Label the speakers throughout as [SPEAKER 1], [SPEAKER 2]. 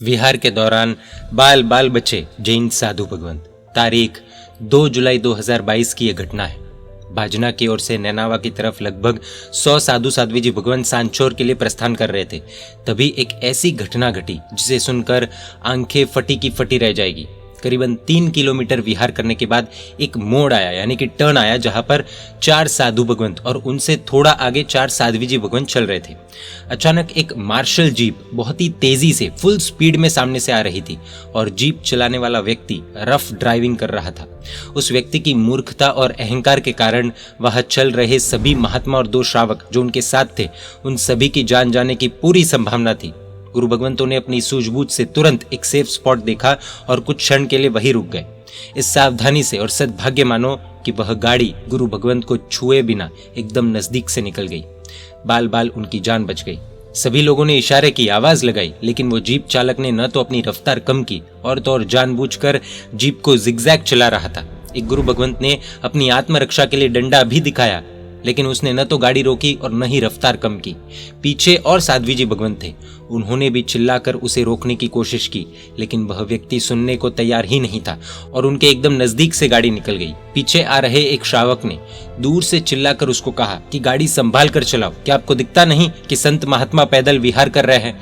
[SPEAKER 1] विहार के दौरान बाल बाल बचे जैन साधु भगवंत। तारीख 2 जुलाई 2022 की यह घटना है। भाजना की ओर से नैनावा की तरफ लगभग 100 साधु साध्वी जी भगवंत सांचौर के लिए प्रस्थान कर रहे थे। तभी एक ऐसी घटना घटी जिसे सुनकर आंखें फटी की फटी रह जाएगी। करीबन 3 किलोमीटर विहार करने के बाद एक मोड़ आया, यानी कि टर्न आया, जहां पर 4 साधु भगवंत और उनसे थोड़ा आगे 4 साध्वी जी भगवंत चल रहे थे। अचानक एक मार्शल जीप बहुत ही तेजी से फुल स्पीड में सामने से आ रही थी और जीप चलाने वाला व्यक्ति रफ ड्राइविंग कर रहा था। उस व्यक्ति की मूर्खता और अहंकार के कारण वहां चल रहे सभी महात्मा और 2 श्रावक जो उनके साथ थे, उन सभी की जान जाने की पूरी संभावना थी। गुरु भगवंतों ने अपनी सूझबूझ से तुरंत एक सेफ स्पॉट देखा और कुछ क्षण के लिए वहीं रुक गए। इस सावधानी से और सद्भाग्य मानो कि वह गाड़ी गुरु भगवंत को छुए बिना एकदम नजदीक से निकल गई। बाल बाल उनकी जान बच गई। सभी लोगों ने इशारे की, आवाज लगाई, लेकिन वो जीप चालक ने न तो अपनी रफ्तार कम की और तो और जानबूझकर जीप को जिगजैग चला रहा था। एक गुरु भगवंत ने अपनी आत्मरक्षा के लिए डंडा भी दिखाया, लेकिन उसने न तो गाड़ी रोकी और न ही रफ्तार कम की। पीछे और साध्वी जी भगवंत थे, उन्होंने भी चिल्लाकर उसे रोकने की कोशिश की, लेकिन वह व्यक्ति सुनने को तैयार ही नहीं था और उनके एकदम नजदीक से गाड़ी निकल गई। पीछे आ रहे एक श्रावक ने दूर से चिल्लाकर उसको कहा कि गाड़ी संभाल कर चलाओ, क्या आपको दिखता नहीं कि संत महात्मा पैदल विहार कर रहे हैं?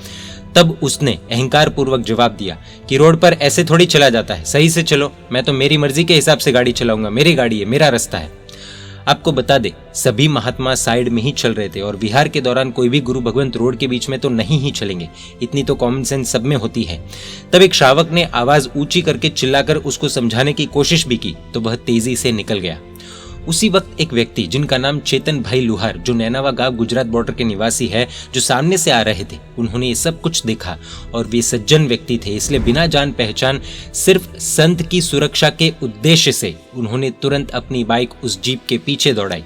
[SPEAKER 1] तब उसने अहंकार पूर्वक जवाब दिया कि रोड पर ऐसे थोड़ी चला जाता है, सही से चलो, मैं तो मेरी मर्जी के हिसाब से गाड़ी चलाऊंगा, मेरी गाड़ी है, मेरा रास्ता है। आपको बता दे, सभी महात्मा साइड में ही चल रहे थे और विहार के दौरान कोई भी गुरु भगवंत रोड के बीच में तो नहीं ही चलेंगे, इतनी तो कॉमन सेंस सब में होती है। तब एक श्रावक ने आवाज ऊंची करके चिल्लाकर उसको समझाने की कोशिश भी की तो वह तेजी से निकल गया। उसी वक्त एक व्यक्ति जिनका नाम चेतन भाई लुहार, जो नैनावा गांव गुजरात बॉर्डर के निवासी है, जो सामने से आ रहे थे, उन्होंने ये सब कुछ देखा और वे सज्जन व्यक्ति थे, इसलिए बिना जान पहचान सिर्फ संत की सुरक्षा के उद्देश्य से उन्होंने तुरंत अपनी बाइक उस जीप के पीछे दौड़ाई।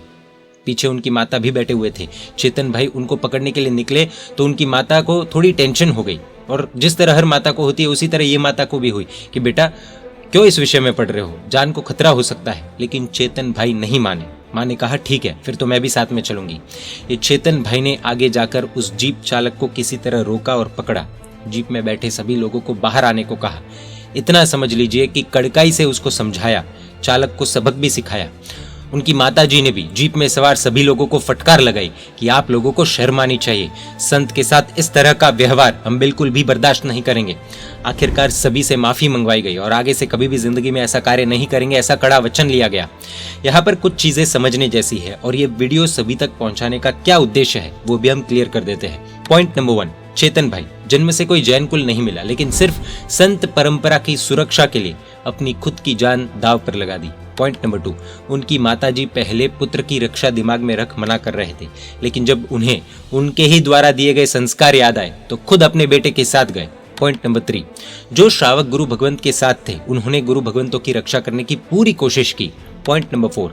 [SPEAKER 1] पीछे उनकी माता भी बैठे हुए थे। चेतन भाई उनको पकड़ने के लिए निकले तो उनकी माता को थोड़ी टेंशन हो गई और जिस तरह हर माता को होती है उसी तरह ये माता को भी हुई कि बेटा क्यों इस विषय में पढ़ रहे हो, जान को खतरा हो सकता है। लेकिन चेतन भाई नहीं माने। माँ ने कहा ठीक है, फिर तो मैं भी साथ में चलूंगी। ये चेतन भाई ने आगे जाकर उस जीप चालक को किसी तरह रोका और पकड़ा। जीप में बैठे सभी लोगों को बाहर आने को कहा। इतना समझ लीजिए कि कड़काई से उसको समझाया, चालक को सबक भी सिखाया। उनकी माता जी ने भी जीप में सवार सभी लोगों को फटकार लगाई कि आप लोगों को शर्म आनी चाहिए, संत के साथ इस तरह का व्यवहार हम बिल्कुल भी बर्दाश्त नहीं करेंगे। आखिरकार सभी से माफी मंगवाई गई और आगे से कभी भी जिंदगी में ऐसा कार्य नहीं करेंगे, ऐसा कड़ा वचन लिया गया। यहाँ पर कुछ चीजें समझने जैसी है और ये वीडियो सभी तक पहुंचाने का क्या उद्देश्य है वो भी हम क्लियर कर देते हैं। पॉइंट नंबर 1, चेतन भाई जन्म से कोई जैन कुल नहीं मिला, लेकिन सिर्फ संत परंपरा की सुरक्षा के लिए अपनी खुद की जान दांव पर लगा दी। पॉइंट नंबर 2, उनकी माताजी पहले पुत्र की रक्षा दिमाग में रख मना कर रहे थे, लेकिन जब उन्हें उनके ही द्वारा दिए गए संस्कार याद आए तो खुद अपने बेटे के साथ गए। पॉइंट नंबर 3, जो श्रावक गुरु भगवंत के साथ थे उन्होंने गुरु भगवंतों की रक्षा करने की पूरी कोशिश की। पॉइंट नंबर 4,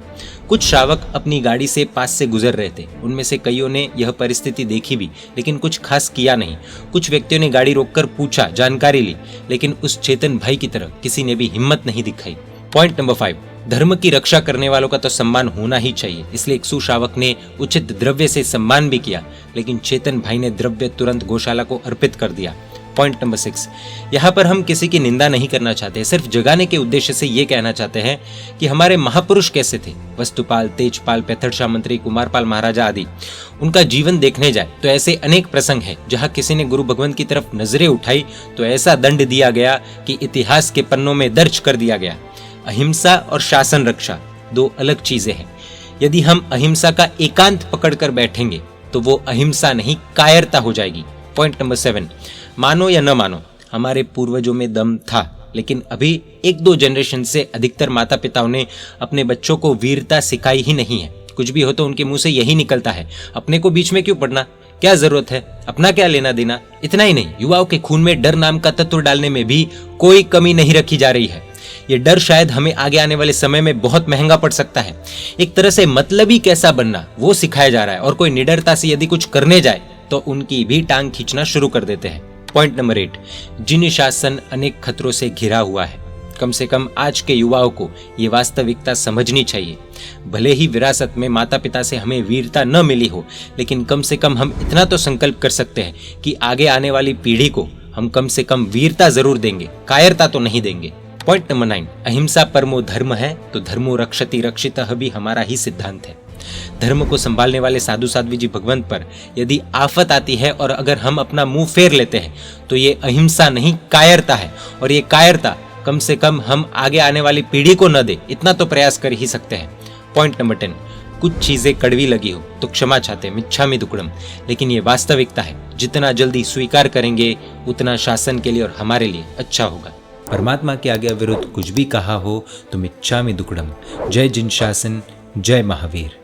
[SPEAKER 1] कुछ श्रावक अपनी गाड़ी से पास से गुजर रहे थे, उनमें से कईयों ने यह परिस्थिति देखी भी, लेकिन कुछ खास किया नहीं। कुछ व्यक्तियों ने गाड़ी रोककर पूछा, जानकारी ली, लेकिन उस चेतन भाई की तरह किसी ने भी हिम्मत नहीं दिखाई। पॉइंट नंबर 5, धर्म की रक्षा करने वालों का तो सम्मान होना ही चाहिए, इसलिए एक सुश्रावक ने उचित द्रव्य से सम्मान भी किया, लेकिन चेतन भाई ने द्रव्य तुरंत गौशाला को अर्पित कर दिया। पॉइंट नंबर 6, यहाँ पर हम किसी की निंदा नहीं करना चाहते, सिर्फ जगाने के उद्देश्य से ये कहना चाहते हैं कि हमारे महापुरुष कैसे थे, वस्तुपाल, तेजपाल, पैथड़शाह मंत्री, कुमारपाल महाराजा आदि। उनका जीवन देखने जाए तो ऐसे अनेक प्रसंग हैं जहाँ किसी ने गुरु भगवंत की तरफ नजरें उठाई तो ऐसा दंड दिया गया कि इतिहास के पन्नों में दर्ज कर दिया गया। अहिंसा और शासन रक्षा 2 अलग चीजें हैं। यदि हम अहिंसा का एकांत पकड़कर बैठेंगे तो वो अहिंसा नहीं, कायरता हो जाएगी। पॉइंट नंबर 7, मानो या न मानो, हमारे पूर्वजों में दम था, लेकिन अभी 1-2 जनरेशन से अधिकतर माता पिताओं ने अपने बच्चों को वीरता सिखाई ही नहीं है। कुछ भी हो तो उनके मुंह से यही निकलता है, अपने को बीच में क्यों पड़ना, क्या जरूरत है, अपना क्या लेना देना। इतना ही नहीं, युवाओं के खून में डर नाम का तत्व डालने में भी कोई कमी नहीं रखी जा रही है। ये डर शायद हमें आगे आने वाले समय में बहुत महंगा पड़ सकता है। एक तरह से मतलबी कैसा बनना वो सिखाया जा रहा है और कोई निडरता से यदि कुछ करने जाए तो उनकी भी टांग खींचना शुरू कर देते हैं। पॉइंट नंबर 8, जिन शासन अनेक खतरों से घिरा हुआ है, कम से कम आज के युवाओं को ये वास्तविकता समझनी चाहिए। भले ही विरासत में माता पिता से हमें वीरता न मिली हो, लेकिन कम से कम हम इतना तो संकल्प कर सकते हैं कि आगे आने वाली पीढ़ी को हम कम से कम वीरता जरूर देंगे, कायरता तो नहीं देंगे। पॉइंट नंबर 9, अहिंसा परमो धर्म है तो धर्मो रक्षति रक्षितः भी हमारा ही सिद्धांत है। धर्म को संभालने वाले साधु साध्वी जी भगवंत पर यदि आफत आती है और अगर हम अपना मुंह फेर लेते हैं तो ये अहिंसा नहीं कायरता है, और ये कायरता कम से कम हम आगे आने वाली पीढ़ी को न दे, इतना तो प्रयास कर ही सकते हैं। पॉइंट नंबर 10, कुछ चीजें कड़वी लगी हो तो क्षमा चाहते, मिच्छामि दुक्कडम, लेकिन ये वास्तविकता है। जितना जल्दी स्वीकार करेंगे उतना शासन के लिए और हमारे लिए अच्छा होगा। परमात्मा के आज्ञा विरुद्ध कुछ भी कहा हो तो मिच्छामि दुक्कडम। जय जिन शासन, जय महावीर।